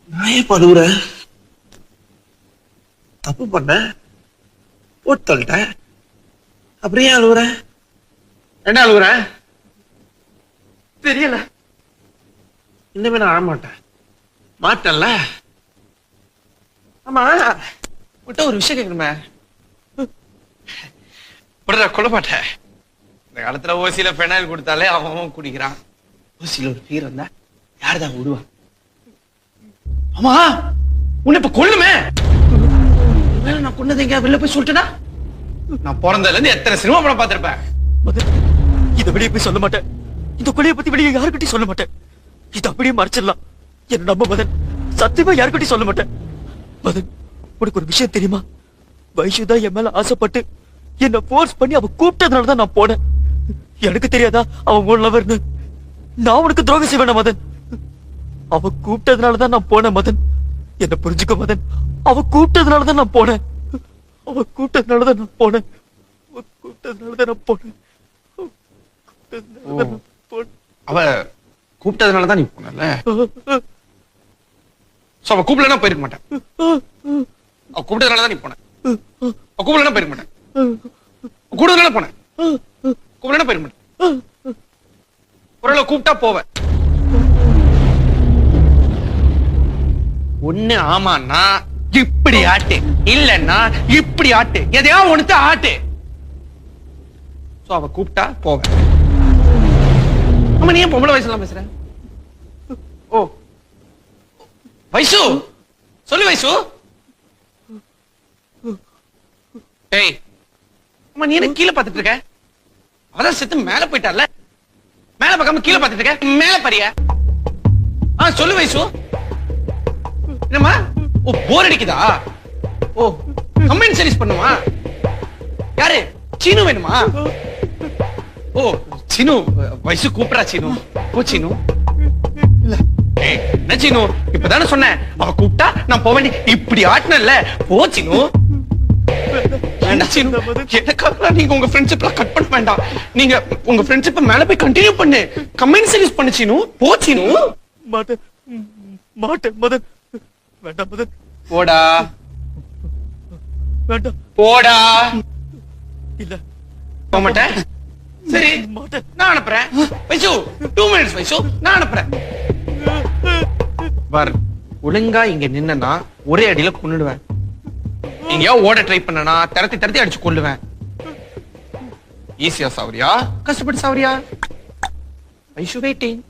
நான் ஏன் அழுகுறேன்? தப்பு பண்ண போட்டு தள்ளிட்டேன். அப்புறம் ஏன் அழுகுற? என்ன அழுகுற? தெரியல. இன்னுமே நான் அழமாட்டேன். மாட்டேன்ல. ஆமா விட்ட ஒரு விஷயம் கேட்கணுமே. கொல்ல மாட்டேன். இந்த காலத்துல ஓசியில பெனாயில் கொடுத்தாலே அவன் குடிக்கிறான். ஓசியில ஒரு பீர் வந்தா யாருதான் விடுவா? ஆமா உன்னை இப்ப கொல்லுமே. நான் கொன்னது எங்க வெளில போய் சொல்லிட்டேனா? நான் பிறந்ததுல இருந்து எத்தனை சினிமா படம் பார்த்திருப்பேன். இத வெளியே போய் சொல்ல மாட்டேன். இந்த கொலையை பத்தி வெளியே யாருக்கிட்டையும் சொல்ல மாட்டேன். இது அப்படியே மறைச்சிடலாம். என்ன நம்ப மதன். சத்தியமா யாருக்கிட்டையும் சொல்ல மாட்டேன். மதன், உனக்கு ஒரு விஷயம் தெரியுமா? வைஷு என் மேல ஆசைப்பட்டு என்ன போர்ஸ் பண்ணி அவ கூப்பிட்டதுனாலதான் நான் போனேன். எனக்கு தெரியாதா அவன் உன் லவர்னு? நான் உனக்கு துரோகம் செய்வேன மதன். அவ கூப்பிட்டதுனாலதான் நான் போனேன் மதன். என்ன புரிஞ்சுக்க மதன். அவ கூப்பிட்டதுனாலதான் நான் போனேன். அவ கூப்பிட்டதுனாலதான் நான் போனேன். அவ கூப்பிட்டதுனாலதான் நீ போனல. அவ கூப்பிடலன்னா போயிருக்க மாட்டேன். அவ கூப்பிட்டதுனாலதான் நீ போன. அவ கூப்பிடலன்னா போயிருக்க மாட்டேன். கூடுதலான போனேன். கூப்பிடலன்னா போயிருக்க மாட்டேன். ஒரு கூப்பிட்டா போவேன். ஒண்ணு ஆமான்னா இப்படி ஆட்டு, இல்லன்னா இப்படி ஆட்டு, எதையா ஒண்ணுத்த ஆட்டு. அவ கூப்பிட்டா போவேன். ஆமா நீ ஏன் பொம்பளை வயசுலாம் பேசுற? ஓ வைசு சொல்லு வைசு. ஏய் அம்மா நீ என்ன கீழே பாத்துட்டு இருக்க? அதான் செத்து மேல போயிட்டார்ல. மேல பார்க்காம கீழே பாத்துட்டு இருக்க. மேல பாரியா? சொல்லு வைசு. என்னம்மா? ஓ போர் அடிக்குதா? ஓ கம்பெனி சர்வீஸ் பண்ணுமா? யாரு சீனு வேணுமா? ஓ சீனு வயசு கூப்பிடா. சீனு ஓ சீனு இல்ல என்ன சீனு இப்பதானே சொன்னேன். அவ கூப்பிட்டா நான் போவேன். இப்படி ஆட்டினல்ல போ சீனு. எனக்காக நீங்க உங்க ஃப்ரெண்ட்ஷிப்ல கட் பண்ண வேண்டாம். நீங்க உங்க ஃப்ரெண்ட்ஷிப் மேல போய் கண்டினியூ பண்ணு. கம்பெனி சர்வீஸ் பண்ணு சீனு. போ சீனு. மாட்டேன் மாட்டேன் மதன். வேண்டாம் மதன். போடா. வேண்டாம் போடா. இல்ல போக மாட்டேன். சரி மாட்டேன். நான் அனுப்புறேன். வைசு 2 minutes வைசு நான் அனுப்புறேன். பார் ஒழுங்கா இங்க நின்னா ஒரே அடியில கொன்னுடுவேன். எங்கயா ஓட ட்ரை பண்ணனா தரத்தி தரத்தி அடிச்சு கொல்லுவேன். ஈஸியா சாவரியா கஷ்டப்பட்டு சாவரியா? வைசு வெயிட்டிங்.